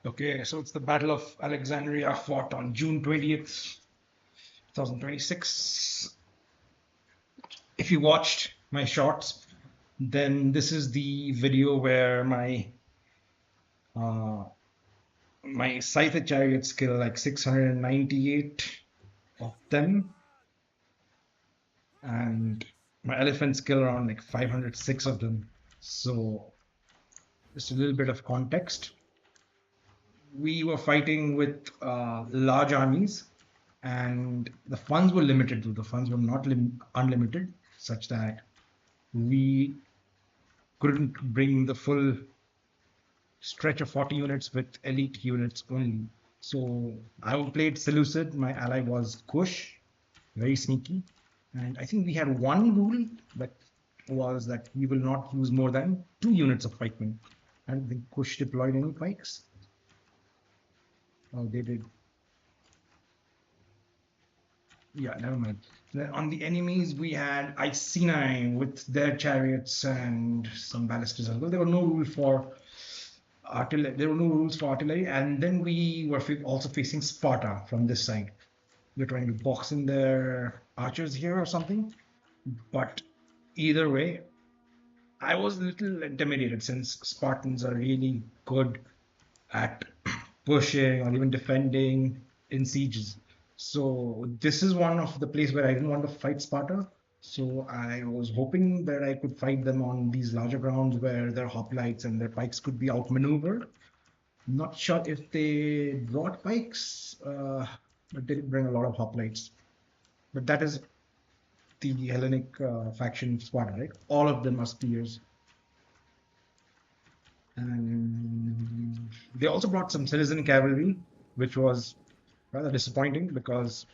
Okay, so it's the Battle of Alexandria, fought on June 20th, 2026. If you watched my shorts, then this is the video where uh, my scythed chariots kill like 698 of them, and my elephants kill around like 506 of them. So just a little bit of context. We were fighting with large armies, and the funds were limited. The funds were not unlimited, such that we couldn't bring the full stretch of 40 units with elite units only. So I played Seleucid. My ally was Kush, very sneaky. And I think we had one rule that was that we will not use more than 2 units of pikemen. I don't think Kush deployed any pikes. Oh, they did. Yeah, never mind. Then on the enemies, we had Iceni with their chariots and some ballistas as well. There were no rules for artillery. There were no rules for artillery, and then we were also facing Sparta from this side. We're trying to box in their archers here or something. But either way, I was a little intimidated since Spartans are really good at pushing or even defending in sieges. So this is one of the place where I didn't want to fight Sparta. So I was hoping that I could fight them on these larger grounds where their hoplites and their pikes could be outmaneuvered. Not sure if they brought pikes, but they did bring a lot of hoplites. But that is the Hellenic faction of Sparta, right? All of them are spears. And they also brought some citizen cavalry, which was rather disappointing because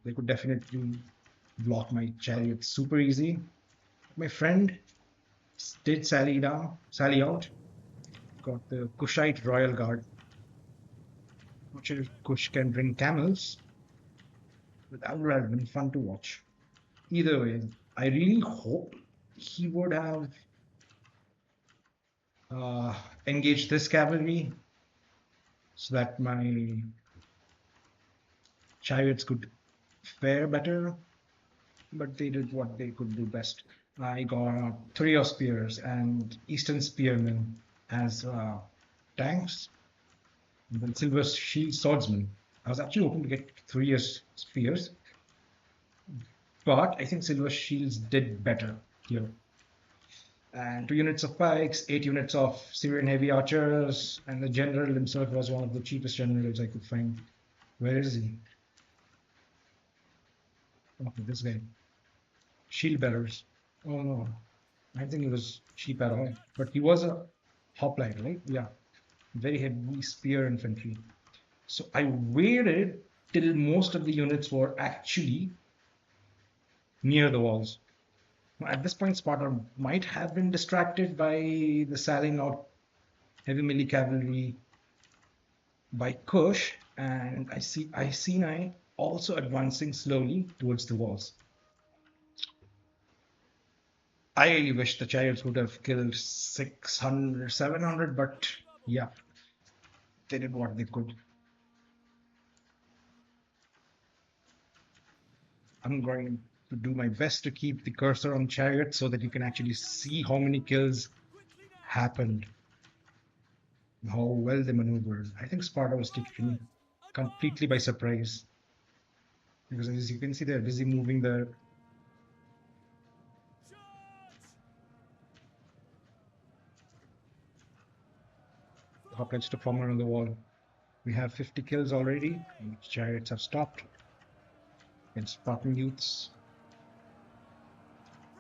they could definitely block my chariot super easy. My friend did sally out, got the Kushite royal guard. Not sure if Kush can bring camels, but that would have been fun to watch. Either way, I really hope he would have uh, engaged this cavalry so that my chariots could fare better, but they did what they could do best. I got three spears and Eastern spearmen as tanks, and then silver shield swordsmen. I was actually hoping to get three spears, but I think silver shields did better here. And 2 units of pikes, 8 units of Syrian heavy archers, and the general himself was one of the cheapest generals I could find. Where is he? Okay, this guy. Shield bearers. Oh no, I think he was cheap at all. But he was a hoplite, right? Yeah, very heavy spear infantry. So I waited till most of the units were actually near the walls. At this point, Sparta might have been distracted by the sallying out heavy melee cavalry by Kush, and I see Iceni also advancing slowly towards the walls. I wish the chariots would have killed 600, 700, but yeah, they did what they could. I'm going to do my best to keep the cursor on chariot so that you can actually see how many kills happened, how well they maneuvered. I think Sparta was taken completely by surprise because as you can see, they're busy moving the hoplites to form around the wall. We have 50 kills already, and chariots have stopped against Spartan youths.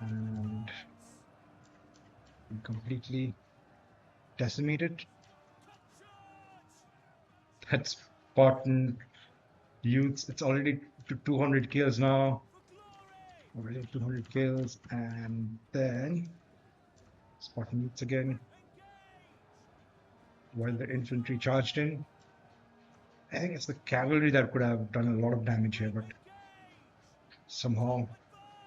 And completely decimated. That's Spartan youths. It's already to 200 kills now. Already 200 kills. And then Spartan youths again. While the infantry charged in. I think it's the cavalry that could have done a lot of damage here, but somehow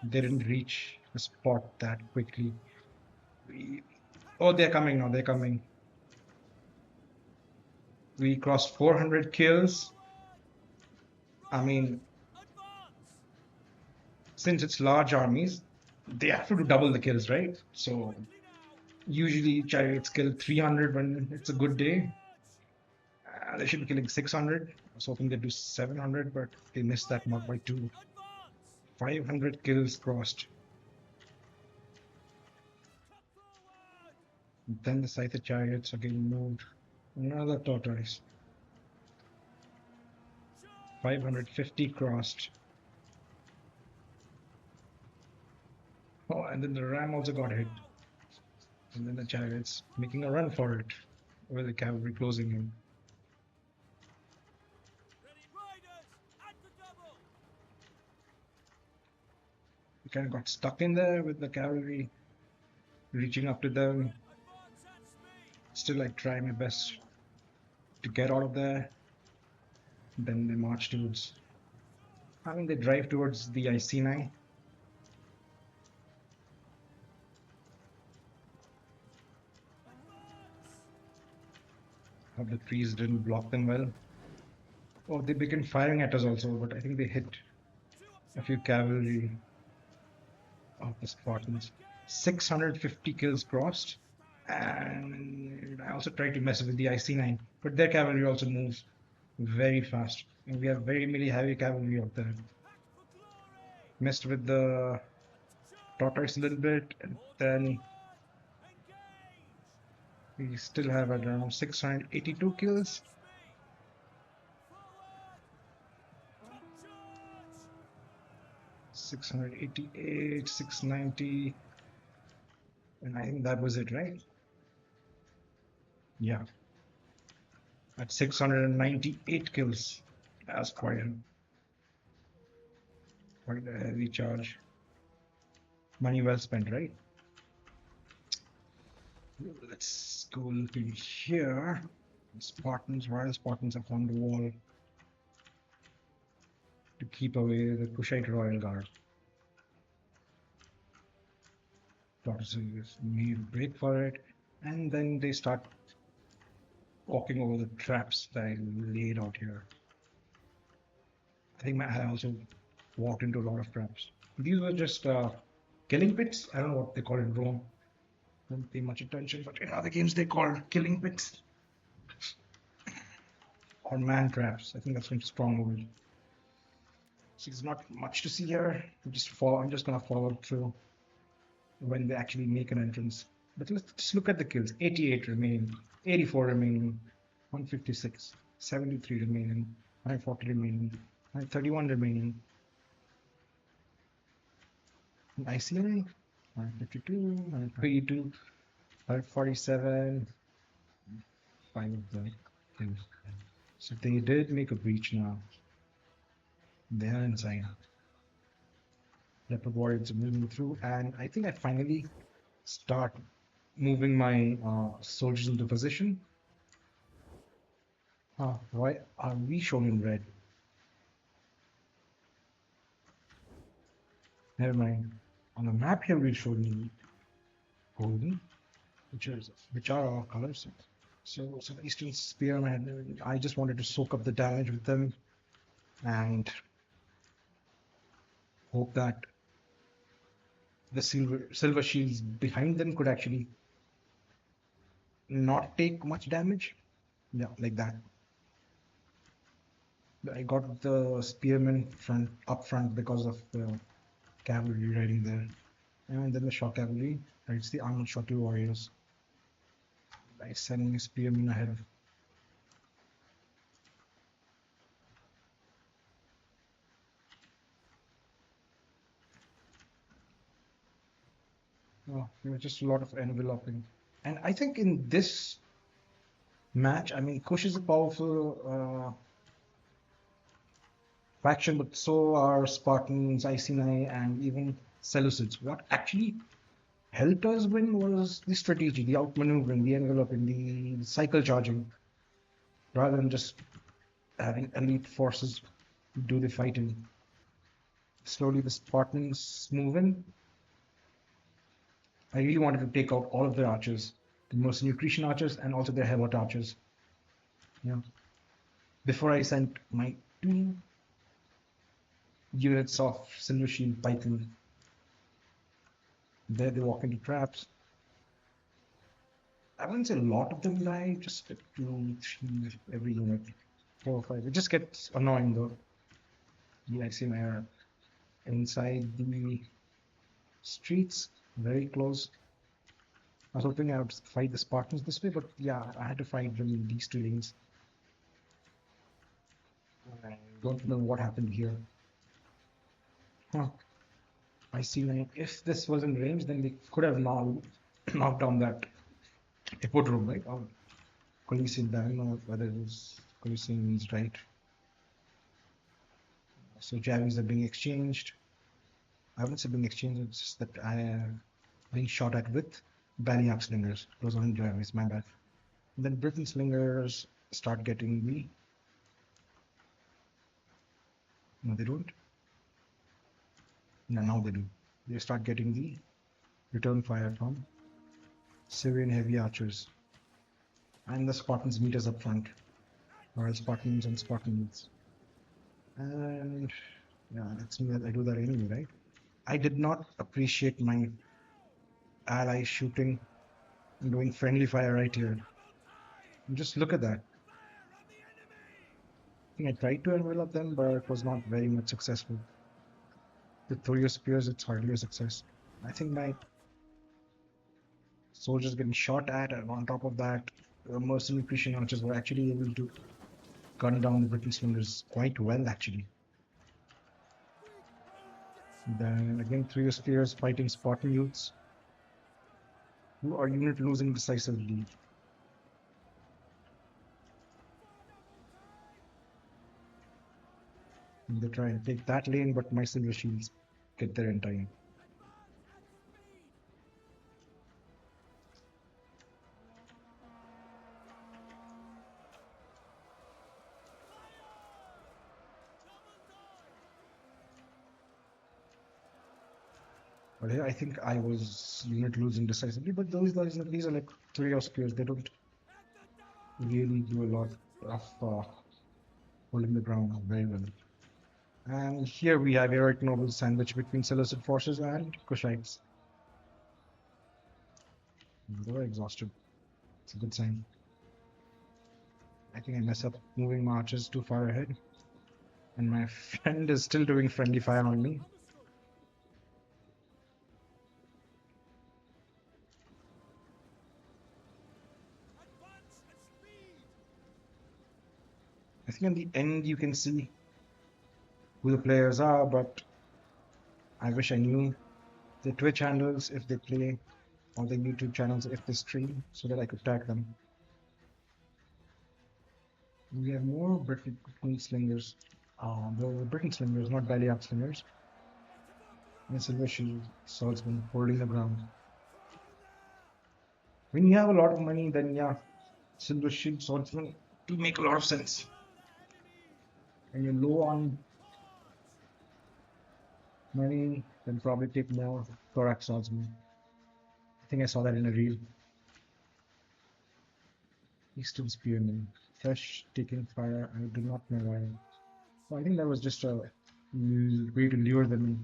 they didn't reach the spot that quickly. Oh, they're coming now. They're coming. We crossed 400 kills. I mean, since it's large armies, they have to do double the kills, right? So usually chariots kill 300 when it's a good day. They should be killing 600. I was hoping they'd do 700, but they missed that mark by 2. 500 kills crossed. Then the scythed chariots are getting moved. Another tortoise. 550 crossed. Oh, and then the ram also got hit. And then the chariots making a run for it, with the cavalry closing in. We kind of got stuck in there with the cavalry reaching up to them. Still, I try my best to get out of there. Then they march towards. I mean, they drive towards the Iceni. Hope the trees didn't block them well. Oh, they began firing at us also, but I think they hit a few cavalry of the Spartans. 650 kills crossed. And I also tried to mess with the Iceni, but their cavalry also moves very fast. And we have very heavy cavalry out there. Messed with the tortoise a little bit, and then we still have around 682 kills. $688, 690, and I think that was it, right? Yeah. At 698 kills. That's quite a heavy charge. Money well spent, right? Let's go looking here. Spartans, royal Spartans have formed a wall to keep away the Kushite royal guard. Tortoises made a break for it, and then they start walking over the traps that I laid out here. I think I also walked into a lot of traps. These were just killing pits. I don't know what they call it in Rome. Don't pay much attention, but in other games they call killing pits or man traps. I think that's a strong word. So there's not much to see here. I'm just gonna follow through when they actually make an entrance. But let's just look at the kills. 88 remaining, 84 remaining, 156, 73 remaining, 940 remaining, 931 remaining. Iceni, 952, 932, 547, 5 of the kills. So they did make a breach now. They are inside. Leopard warriors are moving through, and I think I finally start moving my soldiers into position. Why are we shown in red? Never mind. On the map here, we're shown in golden, which are our colors. So Eastern Spearmen, I just wanted to soak up the damage with them and hope that the silver shields behind them could actually not take much damage. Yeah, like that. I got the spearmen up front because of the cavalry riding there. And then the shock cavalry, it's the armored shotty warriors. By sending a spearmen ahead. Oh, there was just a lot of enveloping. And I think in this match, I mean, Kush is a powerful faction, but so are Spartans, Iceni, and even Seleucids. What actually helped us win was the strategy, the outmaneuvering, the enveloping, the cycle charging, rather than just having elite forces do the fighting. Slowly the Spartans move in. I really wanted to take out all of their archers, the mercenary Cretan archers and also their Helot archers. Yeah. Before I sent my 2 units of Silver Shield Python, there they walk into traps. I wouldn't say a lot of them die, just 2, 3 every unit, 4 or 5. It just gets annoying though. Yeah, I see my inside the streets, very close. I was hoping I would fight the Spartans this way, but yeah, I had to fight them in these 2 lanes. I don't know what happened here. Huh. I see, like, if this was in range, then they could have now knocked down that hippodrome, right? Or Coliseum. I don't know whether it was Coliseum is right. So javelins are being exchanged. I wouldn't say being exchanged, it's just that I am being shot at with Balliac slingers. Those aren't javelins, my bad. And then Britain slingers start getting me. No, they don't. No, now they do. They start getting the return fire from Syrian heavy archers. And the Spartans meet us up front. Or Spartans and Spartans. And yeah, that's me. I do that anyway, right? I did not appreciate my ally shooting and doing friendly fire right here. And just look at that. I think I tried to envelop them, but it was not very much successful. To throw your spears, it's hardly a success. I think my soldiers getting shot at, and on top of that, the mercenary Christian archers were actually able to gun down the British slingers quite well, actually. Then again, through your spears, fighting Spartan youths, who are unit losing decisively. And they try and take that lane, but my silver shields get there in time. But yeah, I think I was unit losing decisively, but these are like 3 spears. They don't really do a lot of holding the ground very well. And here we have heroic noble sandwich between Seleucid forces and Kushites. They're exhausted. It's a good sign. I think I mess up moving my archers too far ahead. And my friend is still doing friendly fire on me. I think in the end you can see who the players are, but I wish I knew the Twitch handles if they play, or the YouTube channels if they stream, so that I could tag them. We have more Britain slingers. The Britain slingers, not Balliac slingers. And Silver Shield swordsman holding the ground. When you have a lot of money, then yeah, Silver Shield swordsman do make a lot of sense. And you're low on money, then probably take more thorax swordsman. I think I saw that in a reel. Eastern spearman, fresh taking fire. I do not know why. So I think that was just a way to lure them in.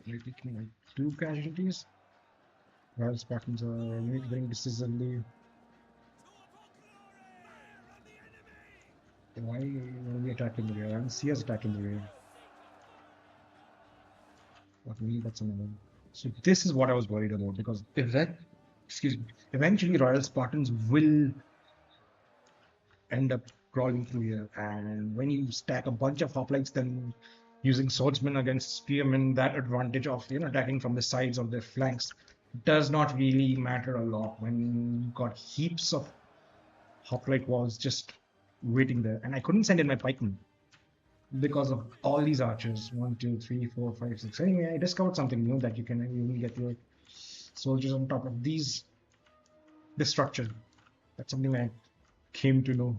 They're taking like 2 casualties. While Spartans are very decisively. Why are we attacking the rear? I don't see us attacking the rear. But maybe that's another one. So this is what I was worried about, because eventually Royal Spartans will end up crawling through here. And when you stack a bunch of hoplites, then using swordsmen against spearmen, that advantage of attacking from the sides or the flanks does not really matter a lot when you've got heaps of hoplite walls just waiting there. And I couldn't send in my pikemen because of all these archers. 1, 2, 3, 4, 5, 6. Anyway, I discovered something new, that you can even get your soldiers on top of this structure. That's something I came to know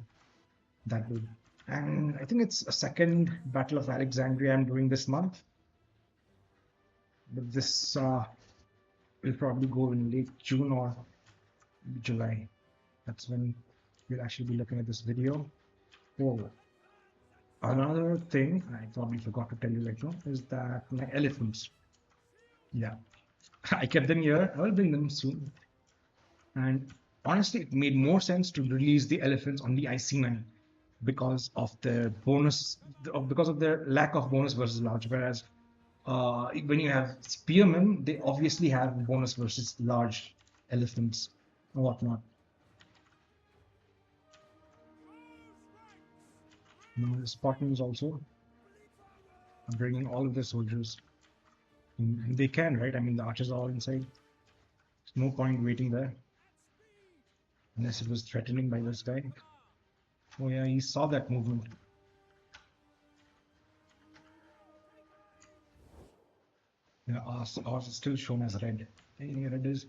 that way. And I think it's a second Battle of Alexandria I'm doing this month. But this will probably go in late June or July. That's when we'll actually be looking at this video. Oh, another thing I probably forgot to tell you right now is that my elephants. Yeah, I kept them here. I will bring them soon. And honestly, it made more sense to release the elephants on the Iceni because of their bonus, because of their lack of bonus versus large. Whereas when you have spearmen, they obviously have bonus versus large elephants and whatnot. The Spartans also are bringing all of their soldiers. And they can, right? I mean, the archers are all inside. There's no point waiting there. Unless it was threatening by this guy. Oh yeah, he saw that movement. Yeah, ours is still shown as red. Hey, red is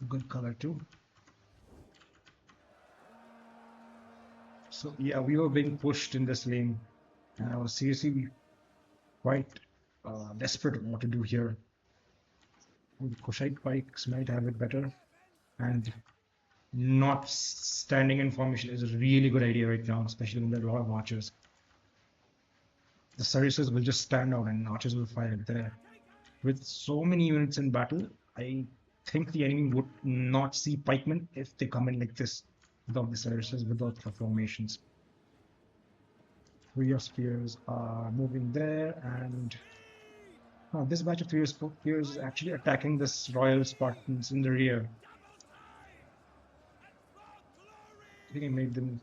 a good color too. So yeah, we were being pushed in this lane. And I was seriously quite desperate on what to do here. The Kushite pikes might have it better. And not standing in formation is a really good idea right now, especially when there are a lot of archers. The Saracens will just stand out and archers will fire there. With so many units in battle, I think the enemy would not see pikemen if they come in like this without the Saracens, without the formations. 3 of spears are moving there, and this batch of 3 of spears is actually attacking this royal Spartans in the rear. I think I made them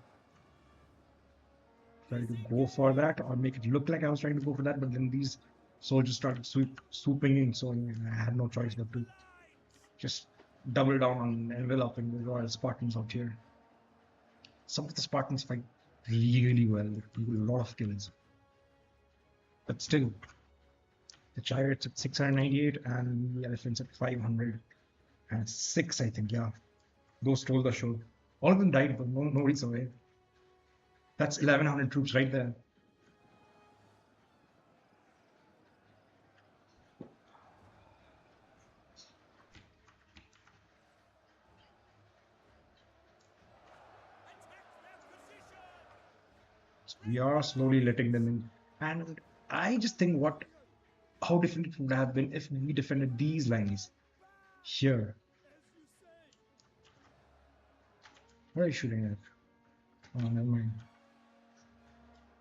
try to go for that or make it look like I was trying to go for that, but then these soldiers started swooping in, so I had no choice but to just double down on enveloping the royal Spartans out here. Some of the Spartans fight really well, a lot of kills. But still, the chariots at 698 and the elephants at 506, I think, yeah. Those stole the show. All of them died, but nobody survived. That's 1100 troops right there. So we are slowly letting them in. And I just think how different it would have been if we defended these lines here. Where are you shooting at? Oh, never mind.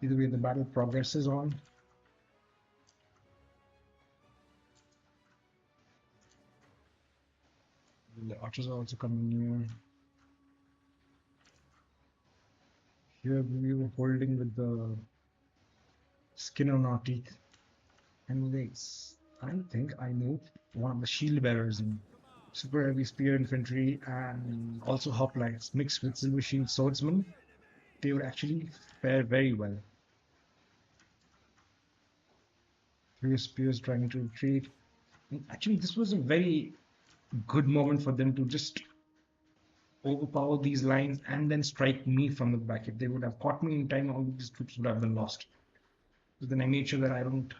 Either way, the battle progresses on. The archers are also coming near. Here we were holding with the skin on our teeth. Anyways, I think I moved one of the shield bearers in. Super heavy spear infantry and also hoplites mixed with silver shield swordsmen. They would actually fare very well. 3 spears trying to retreat. And actually, this was a very good moment for them to just overpower these lines and then strike me from the back. If they would have caught me in time, all these troops would have been lost. So then I made sure that I don't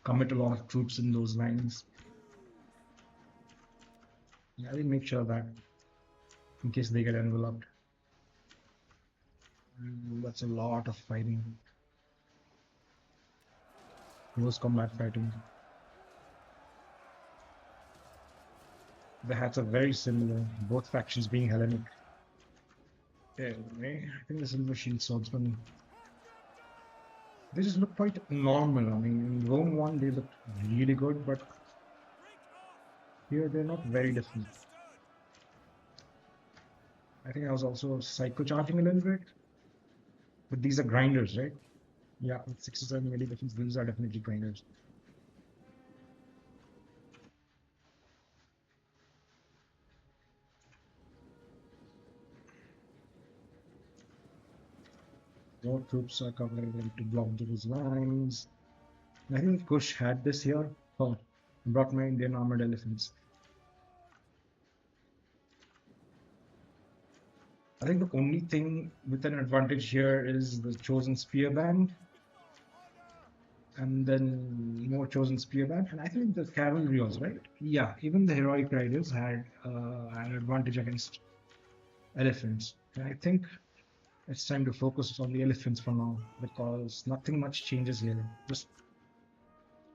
commit a lot of troops in those lines. Yeah, I will make sure that in case they get enveloped. That's a lot of fighting. Close combat fighting. The hats are very similar, both factions being Hellenic. Anyway, I think the silver shield swordsmen, they just look quite normal. I mean, in Rome 1 they looked really good, but here they're not very different. I think I was also psycho-charging a little bit. But these are grinders, right? Yeah, with 6 or 7 melee defense, these are definitely grinders. More troops are covering them to block those lines. I think Kush had this here. Oh, brought my Indian armored elephants. I think the only thing with an advantage here is the chosen spear band. And then more chosen spear band. And I think the cavalry also, right? Yeah, even the heroic riders had an advantage against elephants. And I think It's time to focus on the elephants for now because nothing much changes here. Just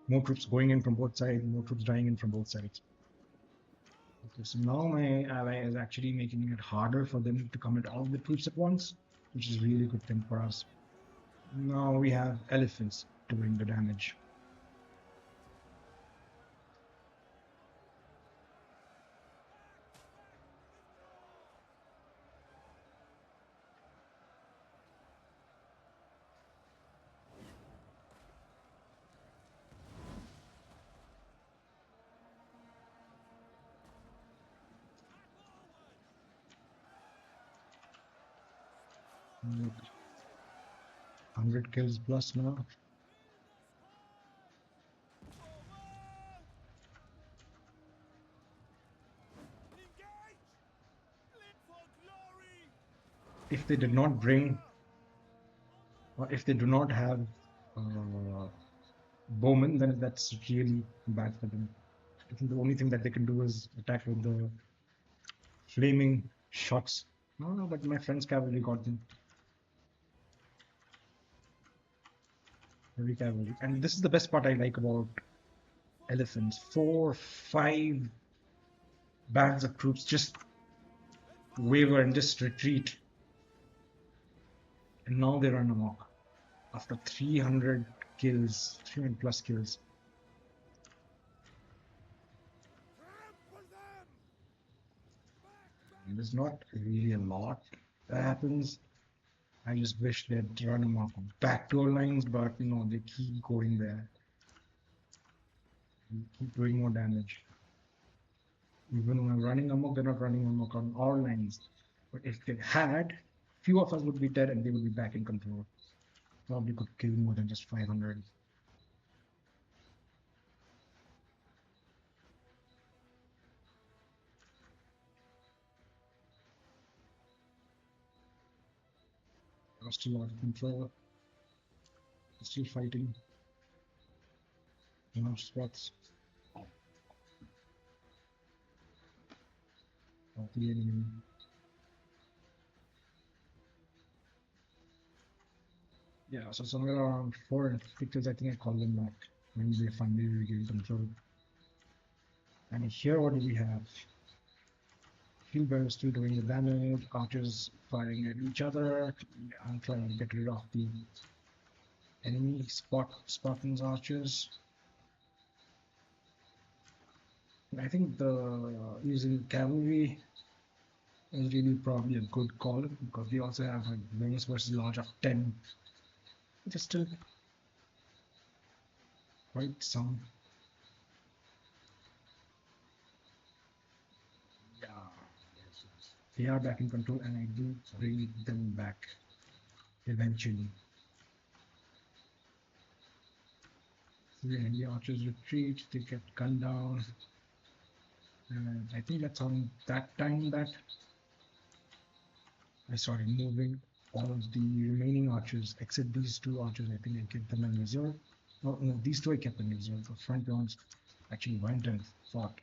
more troops going in from both sides, more troops dying in from both sides. Okay, so now my ally is actually making it harder for them to commit all the troops at once, which is really good thing for us. Now we have elephants doing the damage. Look, 100 kills plus now. If they did not bring, or if they do not have bowmen, then that's really bad for them. I think the only thing that they can do is attack with the flaming shots. No, but my friend's cavalry got them. Heavy cavalry. And this is the best part I like about elephants. 4, 5 bands of troops just waver and just retreat. And now they run amok. After 300 kills, 300 plus kills. There's not really a lot that happens. I just wish they'd run amok back to our lines, but you know, they keep going there. They keep doing more damage. Even when running amok, they're not running amok on our lines. But if they had, few of us would be dead and they would be back in control. Probably could kill more than just 500. Lost still out of control. Still fighting. Spots of the enemy. Yeah, so somewhere around 450 kills, I think I call them back when they finally regain control. And here, what do we have? Field bearers still doing the damage, archers firing at each other. I'm trying to get rid of the enemy Spartans archers. I think the using cavalry is really probably a good call because they also have a bonus versus large of 10. Which is still quite some. Yeah, they are back in control, and I do bring them back eventually. The archers retreat, they get gunned down. And I think that's on that time that I started moving all of the remaining archers, except these 2 archers. I think I kept them in reserve. Oh, no, these 2 I kept in reserve. The front ones actually went and fought.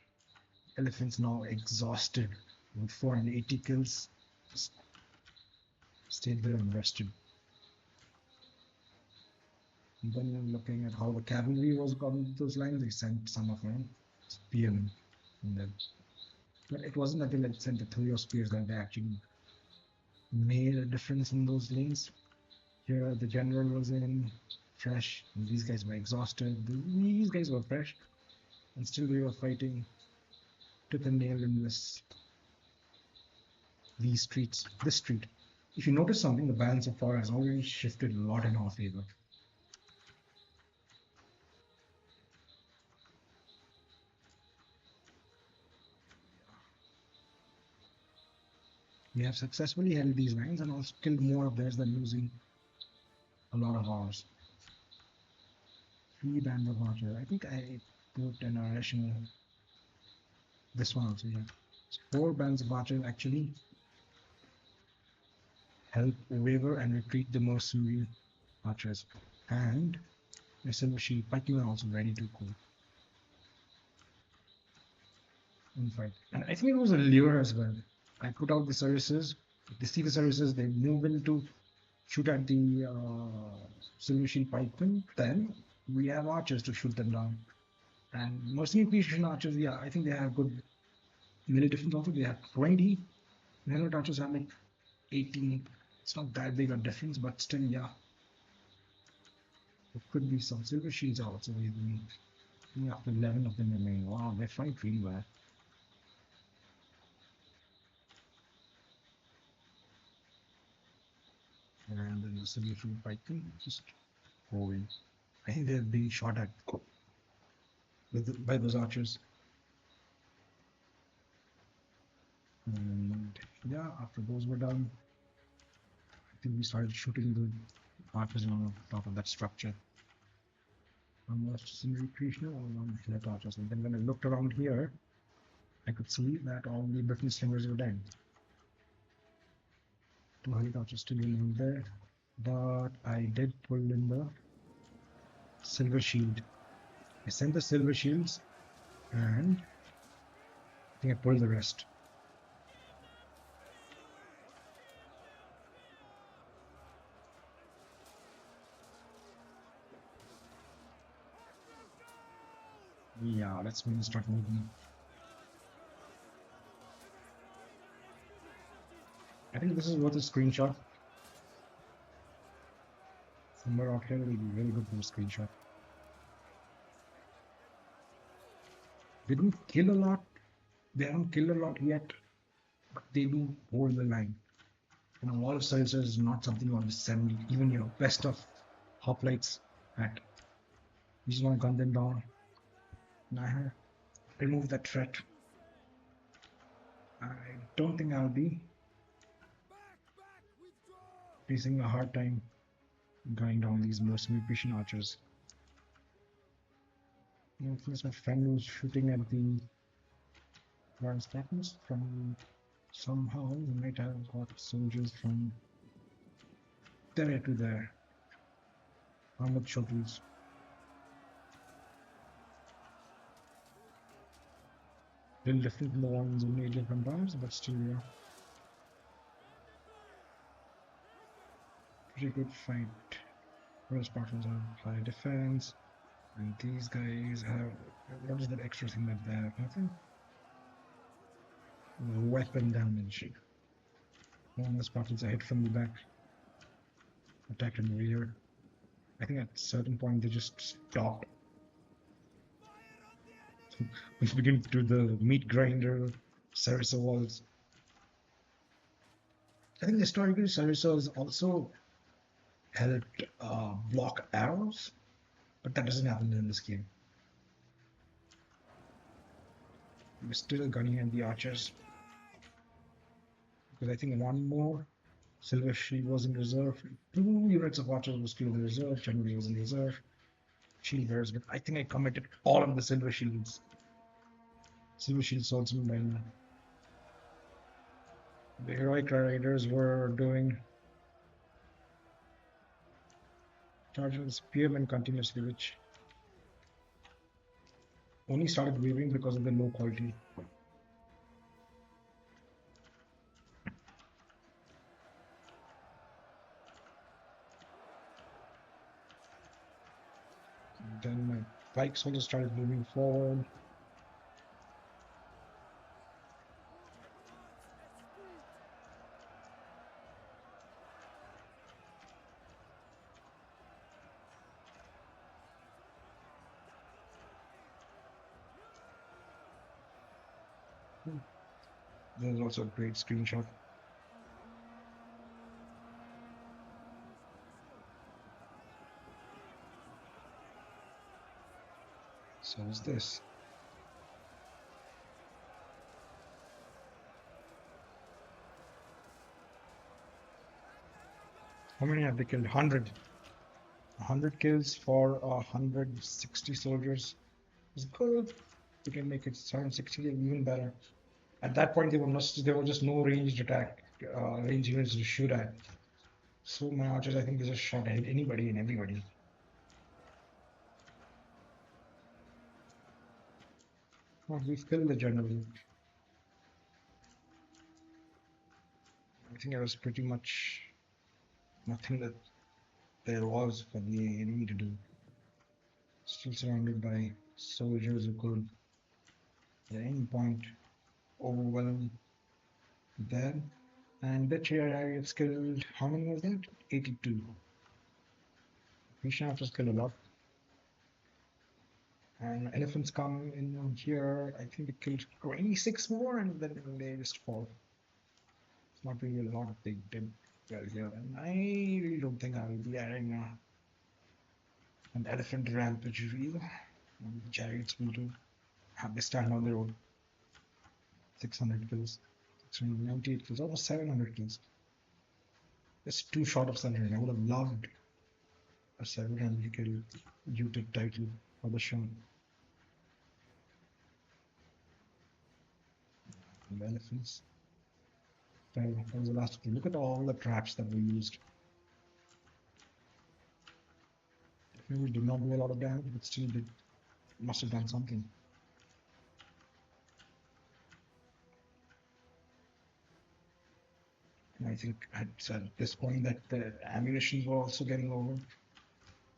Elephants now exhausted with 480 kills. Just stayed there and rested. And then looking at how the cavalry was on those lines, they sent some of them spearmen in them. But it wasn't until I sent the 3 spears that they actually made a difference in those lanes. Here the general was in fresh, and these guys were exhausted. These guys were fresh, and still we were fighting tooth and nail in this street. If you notice something, the balance of power has already shifted a lot in our favor. We have successfully held these lines and also killed more of theirs than losing a lot of ours. 3 bands of archers. I think I put an narration. This one also, yeah. So 4 bands of archers actually help waver and retreat the mercenary archers. And my silver shield pikemen are also ready to go and fight. And I think it was a lure as well. I put out the services. If they see the services, they move into shoot at the silver shield pikemen, then we have archers to shoot them down. And mercenary precision archers, yeah, I think they have good melee defense also. They have 20. Melee archers have like 18. It's not that big a difference, but still, yeah. There could be some silver shields also. We have 11 of them remain. Wow, they fight really well. And then the silver shield pikemen just going. I think they're being shot at by those archers. And yeah, after those were done, I think we started shooting the archers on top of that structure. Almost scenery creation on the archers. And then when I looked around here, I could see that all the Britain slingers were dead. 200 archers still remained there, but I did pull in the silver shield. I sent the silver shields, and I think I pulled the rest. Yeah, let's maybe start moving. I think this is worth a screenshot. Somewhere out here will be very good for a screenshot. They don't kill a lot. They haven't killed a lot yet, but they do hold the line. You know, wall of silencers is not something you want to send even your best of hoplites at. You just want to gun them down. Nah, remove that threat. I don't think I'll be facing a hard time going down these mercenary Christian archers. I think my friend who's shooting at the Spartans from somehow we might have got soldiers from there to there. Armored shuttles. Little different from the ones in Age of Empires, but still, yeah. Pretty good fight. The Spartans have high defense, and these guys have. What is that extra thing that they have? Nothing? Weapon damage. One of the Spartans are hit from the back, attacked in the rear. I think at a certain point they just stopped. We begin to do the meat grinder, Sarissa walls. I think historically Sarissa has also helped block arrows, but that doesn't happen in this game. We're still gunning at the archers because I think one more silver shield was in reserve. 2 units of archers were still in reserve. Generally was in reserve. Shield bearers, but I think I committed all of the silver shields. Silver shield swordsmen by the heroic riders were doing charging the spearmen continuously, which only started wavering because of the low quality. Then my pikes also started moving forward. There's also a great screenshot. So is this. How many have they killed? 100. 100 kills for 160 soldiers is good. We can make it 760 even better. At that point, there were just no ranged attack, range units to shoot at. So my archers, I think, they just shot at anybody and everybody. Well, we've killed the general. I think I was pretty much Nothing that there was for the enemy to do. Still surrounded by soldiers who could at any point overwhelm them. And the chariots killed, how many was that? 82. Grecian archers killed a lot. And elephants come in here, I think they killed 26 more, and then they just fall. It's not really a lot of they did well here. And I really don't think I will be adding an elephant rampage either. And the chariots will do. Have they stand on their own. 600 kills. 698 kills, almost 700 kills. Just too short of 700. I would have loved a 700 kill YouTube title for the show. The elephants. That was the last kill. Look at all the traps that we used. Definitely did not do a lot of damage, but still did. Must have done something. And I think at this point that the ammunition were also getting over.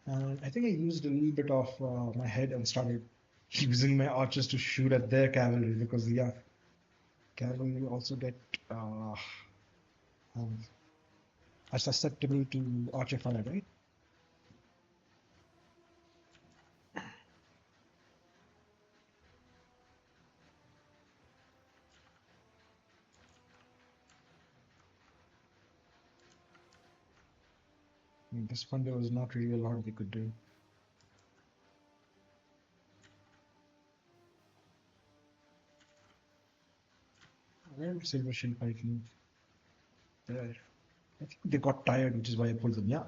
And I think I used a little bit of my head and started using my archers to shoot at their cavalry because, yeah, cavalry also get are susceptible to archer fire, right? I mean, this one there was not really a lot they could do. Where was Silver Shield fighting? There. I think they got tired, which is why I pulled them. Yeah.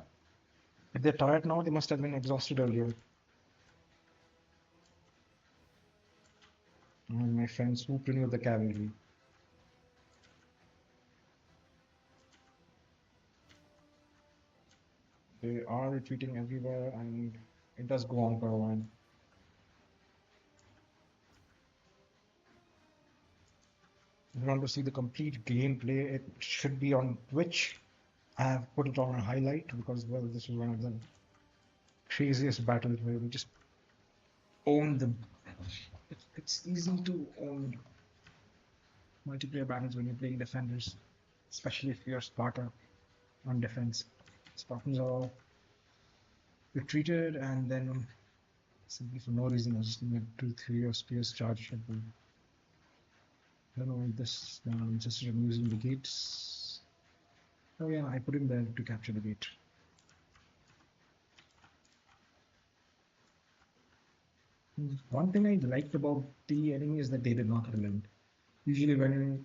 If they're tired now, they must have been exhausted earlier. And my friends swooped in with the cavalry. They are retreating everywhere, and it does go on for a while. If you want to see the complete gameplay, it should be on Twitch. I have put it on a highlight because, well, this was one of the craziest battles where we just owned them. It's easy to own multiplayer battles when you're playing defenders, especially if you're Sparta on defense. Spartans are all retreated, and then simply for no reason, I was just doing 2-3 of spears charged at them. I don't know if this just using the gates. Oh yeah, I put him there to capture the gate. One thing I liked about the enemy is that they did not relent. Usually when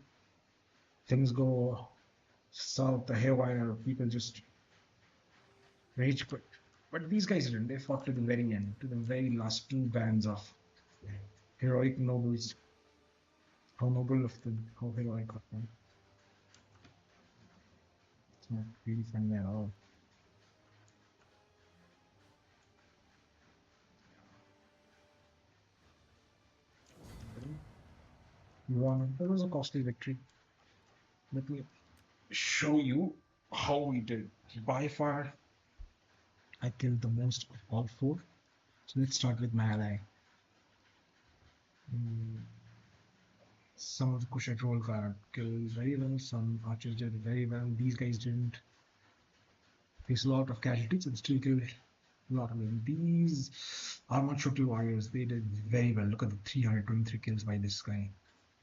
things go south, the haywire, people just rage quit. But these guys didn't. They fought to the very end, to the very last two bands of heroic nobles. How noble of the how heroic of them. It's not really funny at all. It was a costly victory. Let me show you how we did. By far, I killed the most of all four. So let's start with my ally. Some of the Kush roll guard killed very well, some archers did very well. These guys didn't face a lot of casualties and still killed a lot of them. These armored shuttle warriors, they did very well. Look at the 323 kills by this guy,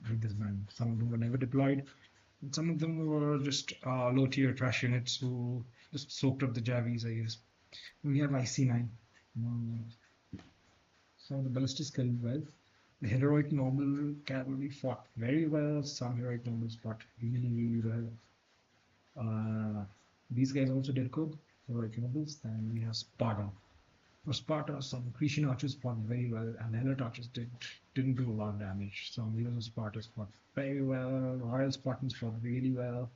by this man. Some of them were never deployed, and some of them were just low tier trash units who just soaked up the Javis, I guess. We have Iceni. Some of the ballistas killed well. The heroic noble cavalry fought very well. Some heroic nobles fought really, really well. These guys also did good, heroic nobles. Then we have Sparta. For Sparta, some Grecian archers fought very well, and the Helot archers didn't do a lot of damage. Some heroes of Sparta fought very well. Royal Spartans fought really well.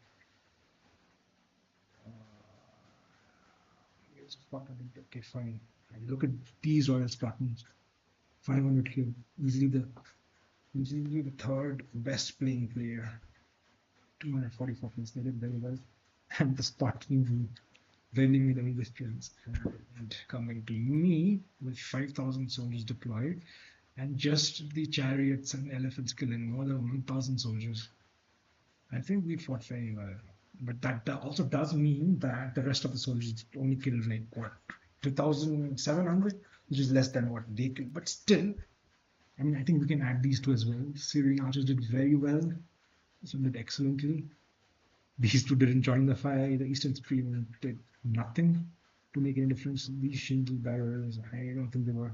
Sparta did okay, fine. And look at these Royal Spartans. 500 kill, easily the third best playing player. 244 kills, they did very well. And the Spartan winning me the resistance and coming to me with 5,000 soldiers deployed and just the chariots and elephants killing more than 1,000 soldiers. I think we fought very well. But that also does mean that the rest of the soldiers only killed like what, 2,700, which is less than what they killed. But still, I mean, I think we can add these two as well. Syrian archers did very well. Some did excellently. These two didn't join the fray. The Eastern Stream did nothing to make any difference. These shingle barrels, I don't think they were.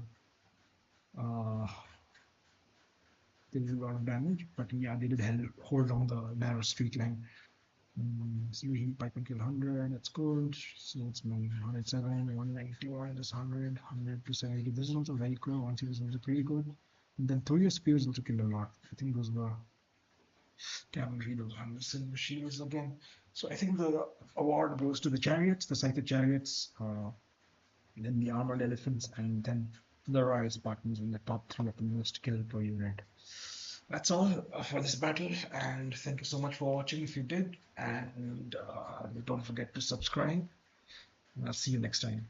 They did a lot of damage, but yeah, they did hold on the narrow street line. Usually pipe and kill 100, that's good. So it's 107, 191, that's 100, 100 to 70. This is also very good. 1 is also pretty good. And then throw your spears also killed a lot. I think those were cavalry, those Anderson shields again. So I think the award goes to the chariots, the scythed chariots, then the armored elephants, and then the royal Spartans in the top 3 of the most killed per unit. That's all for this battle, and thank you so much for watching if you did, and don't forget to subscribe, and I'll see you next time.